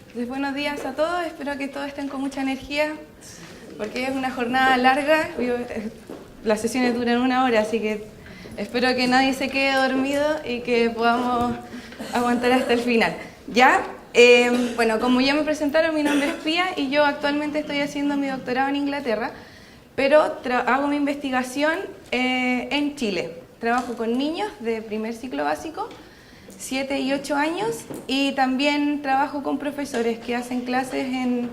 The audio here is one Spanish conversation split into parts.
Entonces, buenos días a todos, espero que todos estén con mucha energía, porque es una jornada larga, las sesiones duran 1 hora, así que espero que nadie se quede dormido y que podamos aguantar hasta el final. ¿Ya? Bueno, como ya me presentaron, mi nombre es Pía y yo actualmente estoy haciendo mi doctorado en Inglaterra, pero hago mi investigación en Chile. Trabajo con niños de primer ciclo básico, 7 y 8 años, y también trabajo con profesores que hacen clases en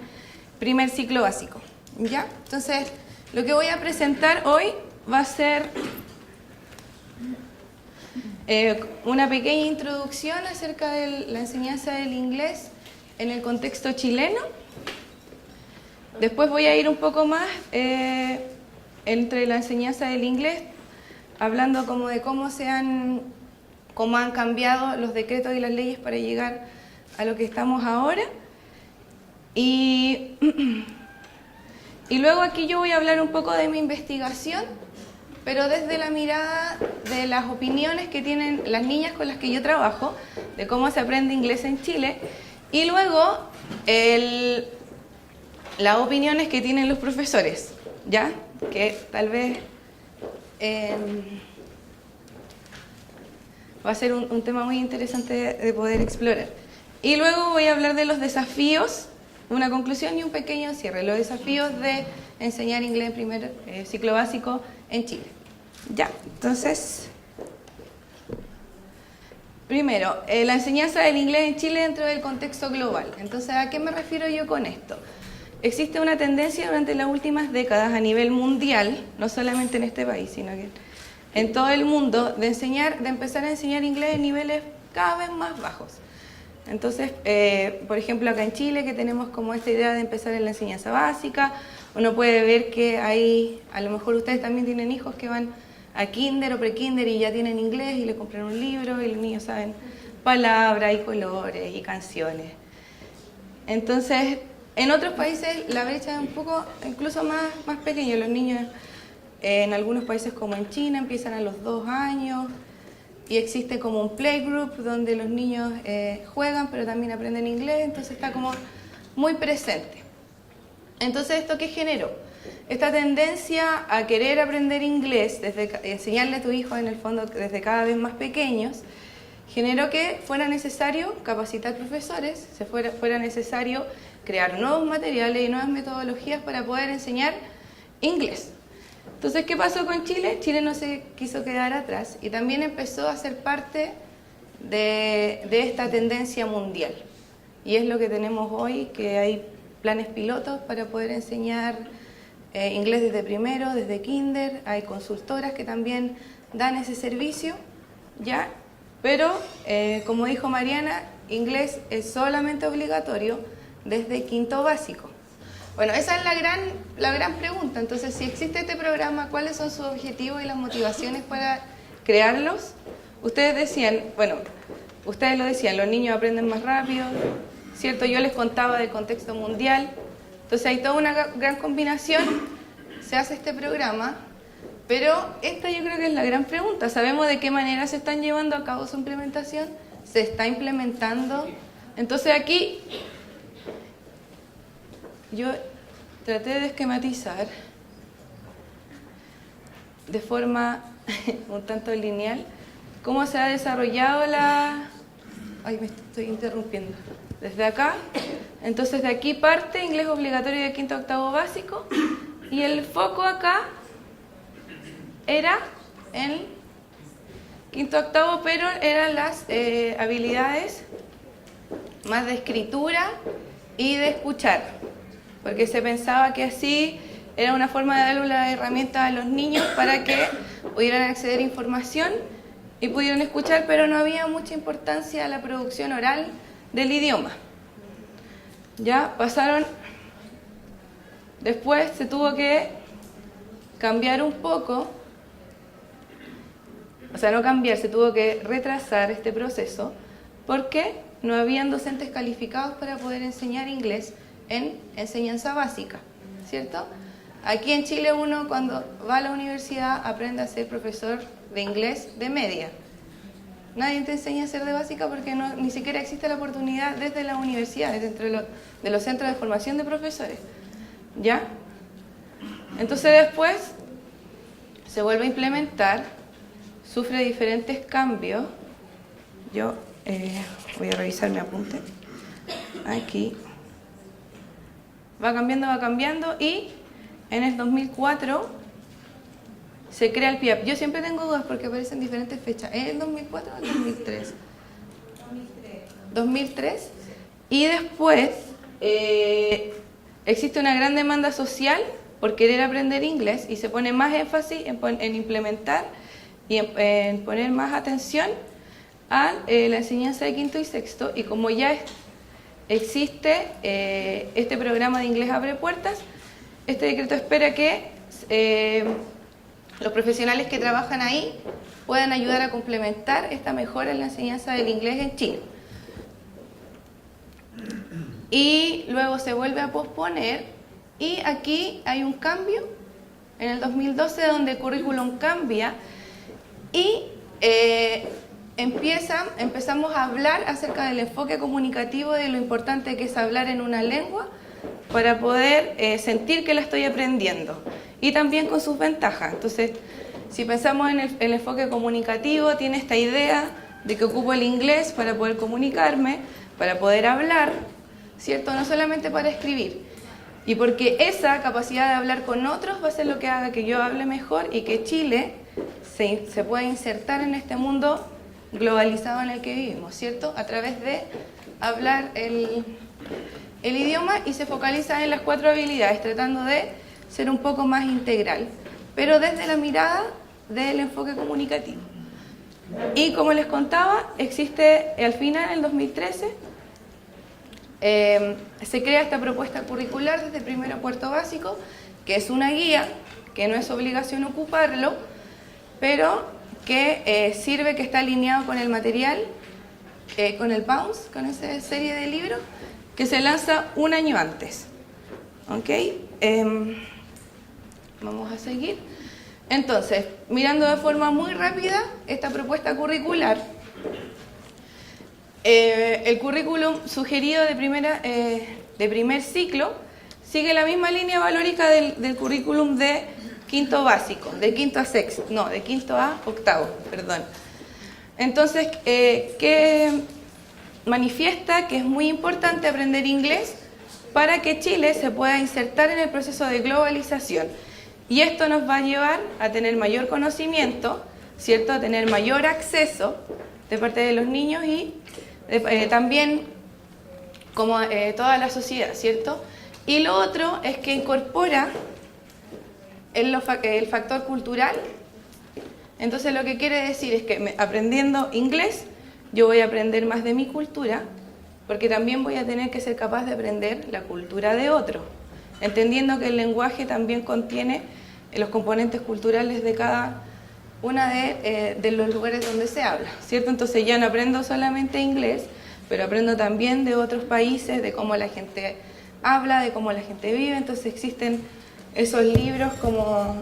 primer ciclo básico. ¿Ya? Entonces, lo que voy a presentar hoy va a ser una pequeña introducción acerca de la enseñanza del inglés en el contexto chileno. Después voy a ir un poco más entre la enseñanza del inglés, hablando como de cómo han cambiado los decretos y las leyes para llegar a lo que estamos ahora. Y luego aquí yo voy a hablar un poco de mi investigación, pero desde la mirada de las opiniones que tienen las niñas con las que yo trabajo, de cómo se aprende inglés en Chile, y luego las opiniones que tienen los profesores, ¿ya? Que tal vez va a ser un tema muy interesante de poder explorar. Y luego voy a hablar de los desafíos, una conclusión y un pequeño cierre, los desafíos de enseñar inglés en primer ciclo básico en Chile. Ya, entonces, primero, la enseñanza del inglés en Chile dentro del contexto global. Entonces, ¿a qué me refiero yo con esto? Existe una tendencia durante las últimas décadas a nivel mundial, no solamente en este país, sino que en todo el mundo, de empezar a enseñar inglés en niveles cada vez más bajos. Entonces, por ejemplo, acá en Chile, que tenemos como esta idea de empezar en la enseñanza básica, uno puede ver que a lo mejor ustedes también tienen hijos que van a kinder o pre-kinder y ya tienen inglés y le compran un libro y los niños saben palabras y colores y canciones. Entonces, en otros países la brecha es un poco incluso más pequeña. Los niños en algunos países como en China empiezan a los 2 años y existe como un playgroup donde los niños juegan pero también aprenden inglés, entonces está como muy presente. Entonces, ¿esto qué generó? Esta tendencia a querer aprender inglés, enseñarle a tu hijo en el fondo desde cada vez más pequeños, generó que fuera necesario capacitar profesores, fuera necesario crear nuevos materiales y nuevas metodologías para poder enseñar inglés. Entonces, ¿qué pasó con Chile? Chile no se quiso quedar atrás y también empezó a ser parte de esta tendencia mundial. Y es lo que tenemos hoy, que hay planes pilotos para poder enseñar inglés desde primero, desde kinder, hay consultoras que también dan ese servicio, ¿ya? Pero, como dijo Mariana, inglés es solamente obligatorio desde quinto básico. Bueno, esa es la gran pregunta. Entonces, si existe este programa, ¿cuáles son sus objetivos y las motivaciones para crearlos? Ustedes decían, bueno, ustedes lo decían, los niños aprenden más rápido, ¿cierto? Yo les contaba del contexto mundial. Entonces, hay toda una gran combinación, se hace este programa, pero esta yo creo que es la gran pregunta. ¿Sabemos de qué manera se están llevando a cabo su implementación? ¿Se está implementando? Entonces, aquí yo traté de esquematizar de forma un tanto lineal cómo se ha desarrollado Ay, me estoy interrumpiendo. Desde acá, entonces de aquí parte inglés obligatorio de quinto a octavo básico y el foco acá era en quinto a octavo, pero eran las habilidades más de escritura y de escuchar, porque se pensaba que así era una forma de darle las herramientas a los niños para que pudieran acceder a información y pudieran escuchar, pero no había mucha importancia a la producción oral del idioma. Ya pasaron, después se tuvo que cambiar un poco, o sea, no cambiar, se tuvo que retrasar este proceso porque no habían docentes calificados para poder enseñar inglés en enseñanza básica, ¿cierto? Aquí en Chile uno cuando va a la universidad aprende a ser profesor de inglés de media. Nadie te enseña a ser de básica porque ni siquiera existe la oportunidad desde las universidades, dentro de los centros de formación de profesores. ¿Ya? Entonces después se vuelve a implementar, sufre diferentes cambios. Yo voy a revisar mi apunte. Aquí. Va cambiando y en el 2004 se crea el PIAP. Yo siempre tengo dudas porque aparecen diferentes fechas. ¿Es el 2004 o el 2003? 2003. Y después existe una gran demanda social por querer aprender inglés y se pone más énfasis en implementar y en poner más atención a la enseñanza de quinto y sexto. Y como ya existe este programa de inglés abre puertas, este decreto espera que los profesionales que trabajan ahí puedan ayudar a complementar esta mejora en la enseñanza del inglés en Chile. Y luego se vuelve a posponer y aquí hay un cambio en el 2012 donde el currículum cambia y empezamos a hablar acerca del enfoque comunicativo, de lo importante que es hablar en una lengua para poder sentir que la estoy aprendiendo y también con sus ventajas. Entonces, si pensamos en el enfoque comunicativo, tiene esta idea de que ocupo el inglés para poder comunicarme, para poder hablar, ¿cierto? No solamente para escribir. Y porque esa capacidad de hablar con otros va a ser lo que haga que yo hable mejor y que Chile se pueda insertar en este mundo globalizado en el que vivimos, ¿cierto? A través de hablar el idioma y se focaliza en las 4 habilidades, tratando de ser un poco más integral, pero desde la mirada del enfoque comunicativo. Y como les contaba, existe al final, en el 2013, se crea esta propuesta curricular desde primero a cuarto básico, que es una guía, que no es obligación ocuparlo, pero que sirve, que está alineado con el material, con el Bounce, con esa serie de libros, que se lanza un año antes. ¿Ok? Vamos a seguir. Entonces, mirando de forma muy rápida esta propuesta curricular, el currículum sugerido de primer ciclo sigue la misma línea valórica del currículum de quinto básico, de quinto a sexto, no, de quinto a octavo, perdón. Entonces, ¿qué manifiesta? Que es muy importante aprender inglés para que Chile se pueda insertar en el proceso de globalización. Y esto nos va a llevar a tener mayor conocimiento, ¿cierto? A tener mayor acceso de parte de los niños y también como toda la sociedad, ¿cierto? Y lo otro es que incorpora el factor cultural. Entonces lo que quiere decir es que aprendiendo inglés yo voy a aprender más de mi cultura, porque también voy a tener que ser capaz de aprender la cultura de otro, entendiendo que el lenguaje también contiene los componentes culturales de cada una de los lugares donde se habla, ¿cierto? Entonces ya no aprendo solamente inglés, pero aprendo también de otros países, de cómo la gente habla, de cómo la gente vive. Entonces existen esos libros como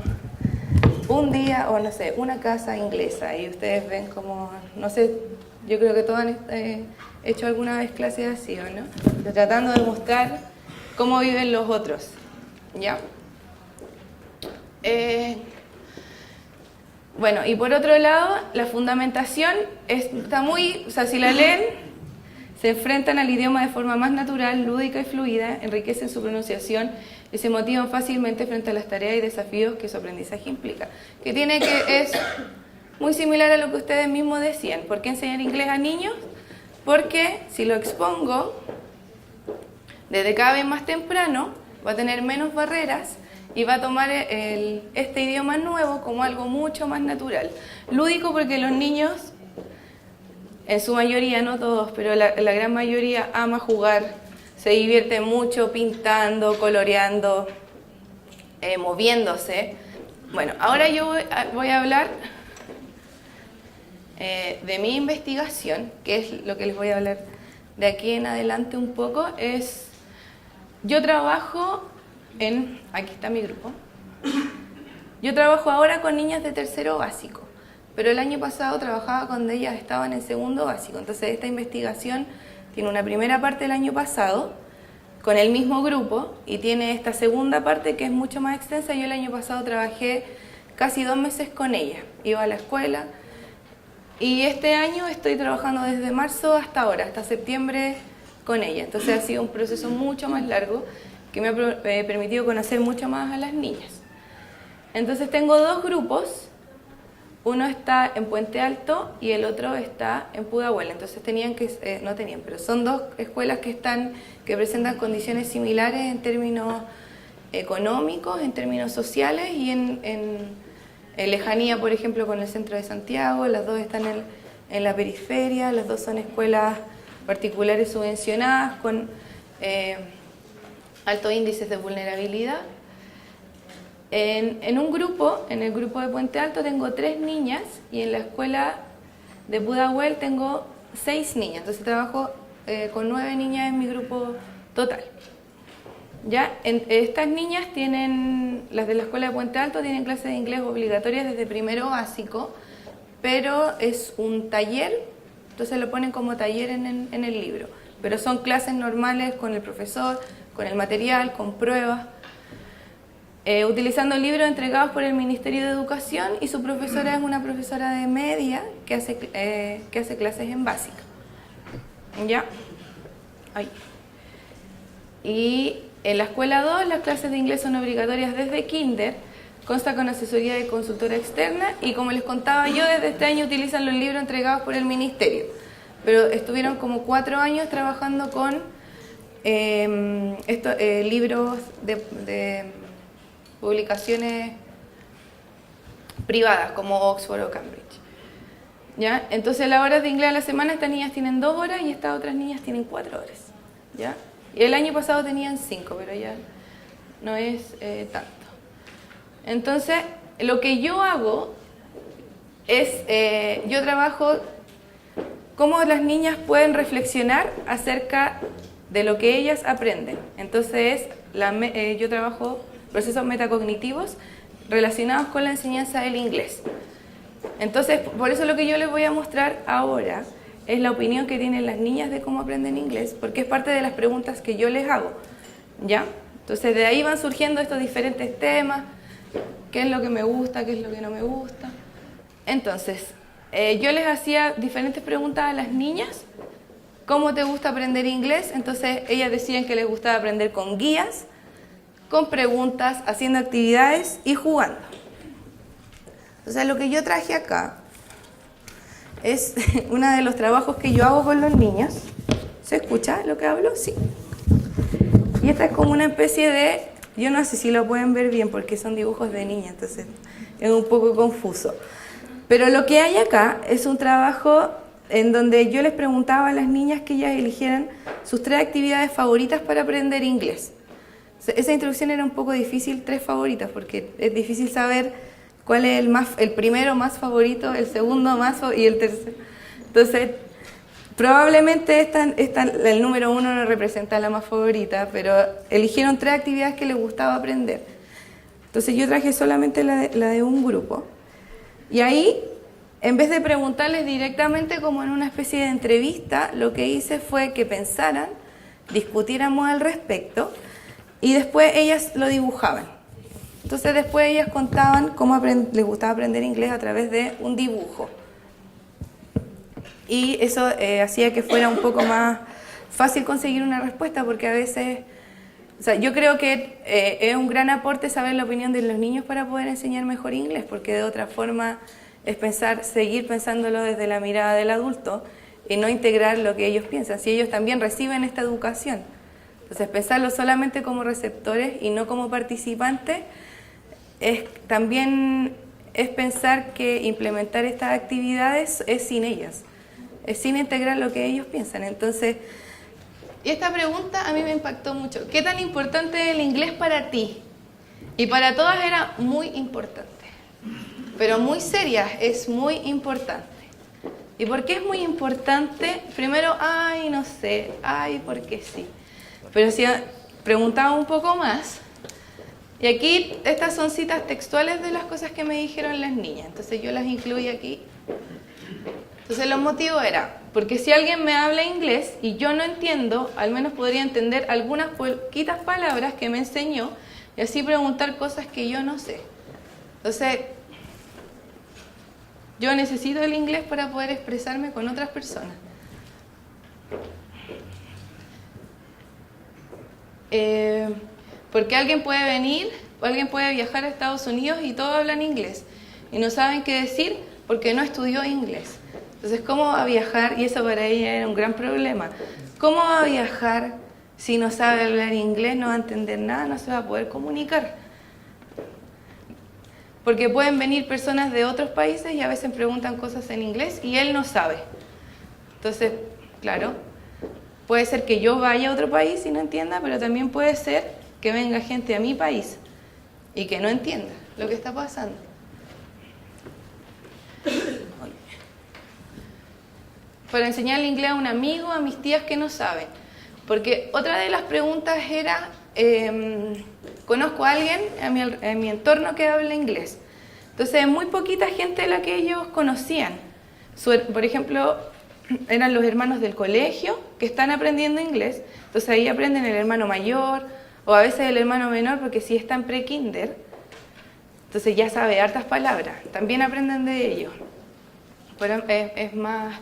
Un día, o no sé, Una casa inglesa, y ustedes ven como, no sé, yo creo que todos han hecho alguna vez clases así, ¿o no? Tratando de mostrar cómo viven los otros, ¿ya? Bueno, y por otro lado, la fundamentación está muy, o sea, si la leen, se enfrentan al idioma de forma más natural, lúdica y fluida, enriquecen su pronunciación y se motivan fácilmente frente a las tareas y desafíos que su aprendizaje implica. Es muy similar a lo que ustedes mismos decían. ¿Por qué enseñar inglés a niños? Porque si lo expongo desde cada vez más temprano, va a tener menos barreras y va a tomar este idioma nuevo como algo mucho más natural. Lúdico porque los niños, en su mayoría, no todos, pero la gran mayoría ama jugar, se divierte mucho pintando, coloreando, moviéndose. Bueno, ahora yo voy a hablar de mi investigación, que es lo que les voy a hablar de aquí en adelante un poco. Yo trabajo aquí está mi grupo. Yo trabajo ahora con niñas de tercero básico. pero el año pasado trabajaba cuando ellas estaban en segundo básico. Entonces esta investigación tiene una primera parte del año pasado con el mismo grupo y tiene esta segunda parte que es mucho más extensa. Yo el año pasado trabajé casi 2 meses con ella, iba a la escuela y este año estoy trabajando desde marzo hasta ahora, hasta septiembre con ella. Entonces ha sido un proceso mucho más largo que me ha permitido conocer mucho más a las niñas. Entonces tengo 2 grupos, uno está en Puente Alto y el otro está en Pudahuel. Entonces pero son 2 escuelas que presentan condiciones similares en términos económicos, en términos sociales y en lejanía, por ejemplo, con el centro de Santiago. Las 2 están en la periferia, las 2 son escuelas particulares subvencionadas con altos índices de vulnerabilidad. En el grupo de Puente Alto tengo 3 niñas y en la escuela de Pudahuel tengo 6 niñas. Entonces trabajo con 9 niñas en mi grupo total. ¿Ya? Estas niñas las de la escuela de Puente Alto tienen clases de inglés obligatorias desde primero básico, pero es un taller, entonces lo ponen como taller en el libro. Pero son clases normales con el profesor, con el material, con pruebas. Utilizando libros entregados por el Ministerio de Educación y su profesora es una profesora de media que hace clases en básica. ¿Ya? Ay. Y en la escuela 2 las clases de inglés son obligatorias desde kinder, consta con asesoría de consultora externa y como les contaba yo, desde este año utilizan los libros entregados por el Ministerio. Pero estuvieron como 4 años trabajando con libros de publicaciones privadas como Oxford o Cambridge. ¿Ya? Entonces las horas de inglés a la semana estas niñas tienen 2 horas y estas otras niñas tienen 4 horas. ¿Ya? Y el año pasado tenían 5, pero ya no es tanto. Entonces lo que yo hago es, yo trabajo cómo las niñas pueden reflexionar acerca de lo que ellas aprenden. Entonces yo trabajo procesos metacognitivos relacionados con la enseñanza del inglés. Entonces, por eso lo que yo les voy a mostrar ahora es la opinión que tienen las niñas de cómo aprenden inglés, porque es parte de las preguntas que yo les hago, ¿ya? Entonces, de ahí van surgiendo estos diferentes temas, qué es lo que me gusta, qué es lo que no me gusta. Entonces, yo les hacía diferentes preguntas a las niñas. ¿Cómo te gusta aprender inglés? Entonces, ellas decían que les gustaba aprender con guías, con preguntas, haciendo actividades y jugando. O sea, lo que yo traje acá es uno de los trabajos que yo hago con los niños. ¿Se escucha lo que hablo? Sí. Y esta es como una especie de... Yo no sé si lo pueden ver bien porque son dibujos de niña, entonces es un poco confuso. Pero lo que hay acá es un trabajo en donde yo les preguntaba a las niñas que ellas eligieran sus 3 actividades favoritas para aprender inglés. Esa introducción era un poco difícil, 3 favoritas, porque es difícil saber cuál es el primero más favorito, el segundo más y el tercero. Entonces, probablemente el número 1 no representa la más favorita, pero eligieron 3 actividades que les gustaba aprender. Entonces yo traje solamente la de un grupo. Y ahí, en vez de preguntarles directamente como en una especie de entrevista, lo que hice fue que pensaran, discutiéramos al respecto, y después ellas lo dibujaban. Entonces después ellas contaban cómo les gustaba aprender inglés a través de un dibujo. Y eso hacía que fuera un poco más fácil conseguir una respuesta, porque a veces... O sea, yo creo que es un gran aporte saber la opinión de los niños para poder enseñar mejor inglés, porque de otra forma es seguir pensándolo desde la mirada del adulto y no integrar lo que ellos piensan, si ellos también reciben esta educación. Entonces, pensarlo solamente como receptores y no como participantes también es pensar que implementar estas actividades es sin ellas, es sin integrar lo que ellos piensan. Entonces, y esta pregunta a mí me impactó mucho. ¿Qué tan importante es el inglés para ti? Y para todas era muy importante, pero muy seria, es muy importante. ¿Y por qué es muy importante? Primero, no sé, porque sí. Pero si preguntaba un poco más, Y aquí estas son citas textuales de las cosas que me dijeron las niñas, entonces yo las incluí aquí. Entonces los motivos eran, porque si alguien me habla inglés y yo no entiendo, al menos podría entender algunas poquitas palabras que me enseñó y así preguntar cosas que yo no sé. Entonces, yo necesito el inglés para poder expresarme con otras personas. Porque alguien puede venir, o alguien puede viajar a Estados Unidos y todos hablan inglés y no saben qué decir porque no estudió inglés. Entonces, ¿cómo va a viajar? Y eso para ella era un gran problema. ¿Cómo va a viajar si no sabe hablar inglés, no va a entender nada, no se va a poder comunicar? Porque pueden venir personas de otros países y a veces preguntan cosas en inglés y él no sabe. Entonces, claro, puede ser que yo vaya a otro país y no entienda, pero también puede ser que venga gente a mi país y que no entienda lo que está pasando. Para enseñarle inglés a un amigo, a mis tías que no saben. Porque otra de las preguntas era, conozco a alguien en mi entorno que habla inglés. Entonces, muy poquita gente la que ellos conocían. Por ejemplo, eran los hermanos del colegio que están aprendiendo inglés. Entonces, ahí aprenden el hermano mayor o a veces el hermano menor, porque si está en pre-kinder, entonces ya sabe hartas palabras. También aprenden de ellos. Pero es más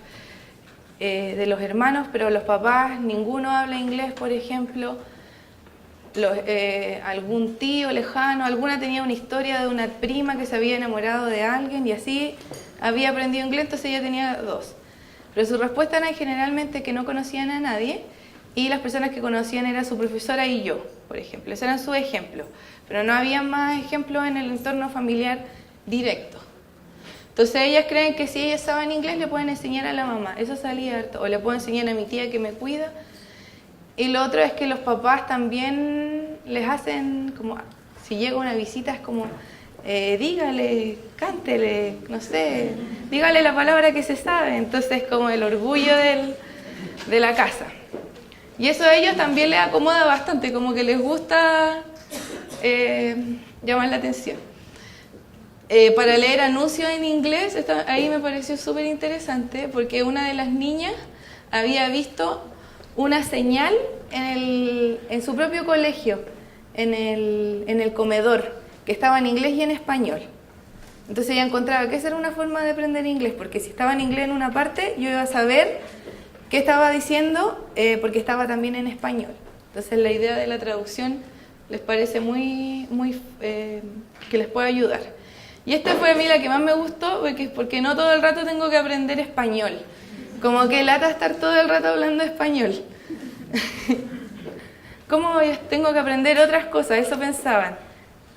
de los hermanos, pero los papás, ninguno habla inglés, por ejemplo. Algún tío lejano, alguna tenía una historia de una prima que se había enamorado de alguien y así había aprendido inglés, entonces ella tenía 2. Pero su respuesta era generalmente que no conocían a nadie y las personas que conocían era su profesora y yo, por ejemplo. Esos eran sus ejemplos, pero no había más ejemplos en el entorno familiar directo. Entonces ellas creen que si ellas saben inglés le pueden enseñar a la mamá, eso salía harto, o le puedo enseñar a mi tía que me cuida. Y lo otro es que los papás también les hacen como, si llega una visita es como, dígale, cántele, no sé, dígale la palabra que se sabe. Entonces es como el orgullo de la casa. Y eso a ellos también les acomoda bastante, como que les gusta llamar la atención. Para leer anuncios en inglés, ahí me pareció súper interesante, porque una de las niñas había visto una señal en su propio colegio, en el comedor, que estaba en inglés y en español. Entonces ella encontraba que esa era una forma de aprender inglés, porque si estaba en inglés en una parte, yo iba a saber qué estaba diciendo, porque estaba también en español. Entonces la idea de la traducción les parece muy que les puede ayudar. Y esta fue a mí la que más me gustó, porque no todo el rato tengo que aprender español. Como que lata estar todo el rato hablando español. ¿Cómo tengo que aprender otras cosas? Eso pensaban.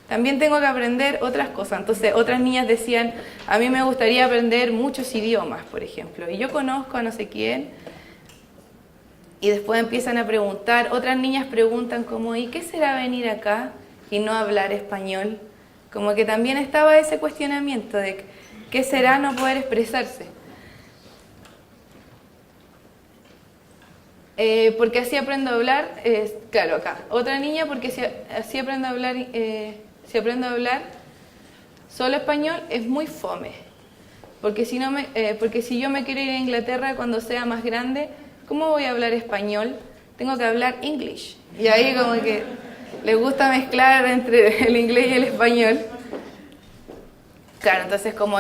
También tengo que aprender otras cosas. Entonces otras niñas decían, a mí me gustaría aprender muchos idiomas, por ejemplo. Y yo conozco a no sé quién. Y después empiezan a preguntar. Otras niñas preguntan como, ¿y qué será venir acá y no hablar español? Como que también estaba ese cuestionamiento de qué será no poder expresarse. Porque así aprendo a hablar, claro, acá. Otra niña porque así aprendo a hablar, si aprendo a hablar solo español es muy fome. Porque si yo me quiero ir a Inglaterra cuando sea más grande, ¿cómo voy a hablar español? Tengo que hablar English. Y ahí como que les gusta mezclar entre el inglés y el español. Claro, entonces como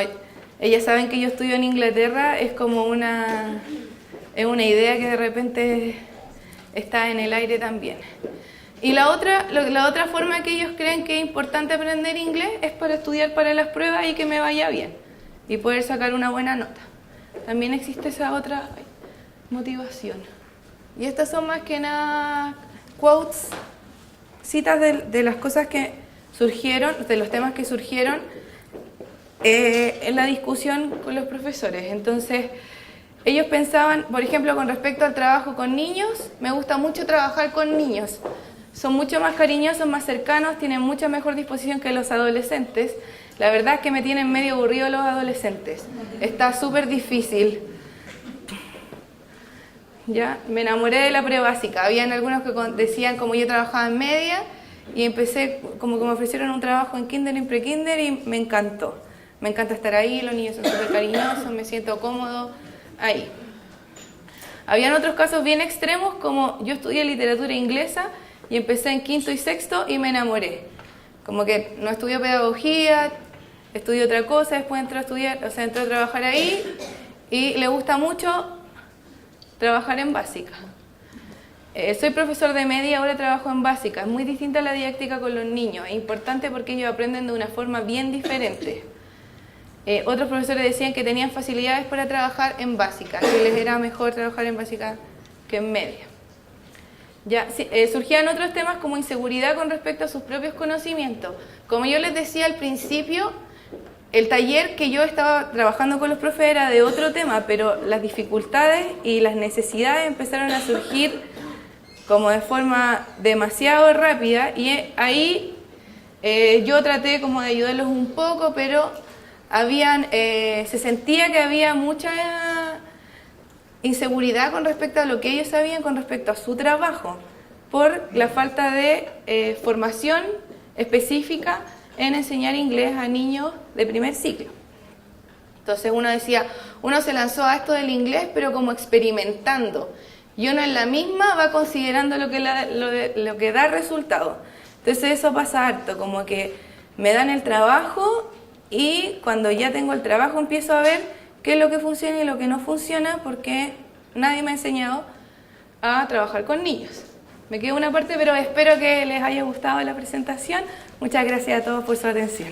ellas saben que yo estudio en Inglaterra, es como una idea que de repente está en el aire también. Y la otra forma que ellos creen que es importante aprender inglés es para estudiar para las pruebas y que me vaya bien y poder sacar una buena nota. También existe esa otra motivación. Y estas son más que nada quotes, citas de las cosas que surgieron, de los temas que surgieron en la discusión con los profesores. Entonces, ellos pensaban, por ejemplo, con respecto al trabajo con niños, me gusta mucho trabajar con niños. Son mucho más cariñosos, más cercanos, tienen mucha mejor disposición que los adolescentes. La verdad es que me tienen medio aburrido los adolescentes. Está súper difícil. ¿Ya? Me enamoré de la prebásica. Habían algunos que decían, como yo trabajaba en media, y empecé, como que me ofrecieron un trabajo en kinder y en pre-kinder y me encantó. Me encanta estar ahí, los niños son súper cariñosos, me siento cómodo ahí. Habían otros casos bien extremos, como yo estudié literatura inglesa y empecé en quinto y sexto y me enamoré. Como que no estudió pedagogía, estudió otra cosa, después entró a estudiar, o sea, entró a trabajar ahí y le gusta mucho trabajar en básica. Soy profesor de media, ahora trabajo en básica. Es muy distinta la didáctica con los niños. Es importante porque ellos aprenden de una forma bien diferente. Otros profesores decían que tenían facilidades para trabajar en básica, que les era mejor trabajar en básica que en media. Ya, surgían otros temas como inseguridad con respecto a sus propios conocimientos. Como yo les decía al principio, el taller que yo estaba trabajando con los profes era de otro tema, pero las dificultades y las necesidades empezaron a surgir como de forma demasiado rápida y ahí yo traté como de ayudarlos un poco, pero se sentía que había mucha inseguridad con respecto a lo que ellos sabían con respecto a su trabajo, por la falta de formación específica en enseñar inglés a niños de primer ciclo. Entonces uno decía, uno se lanzó a esto del inglés pero como experimentando, y uno en la misma va considerando lo que da resultado. Entonces eso pasa harto, como que me dan el trabajo y cuando ya tengo el trabajo empiezo a ver qué es lo que funciona y lo que no funciona, porque nadie me ha enseñado a trabajar con niños. Me quedo una parte, pero espero que les haya gustado la presentación. Muchas gracias a todos por su atención.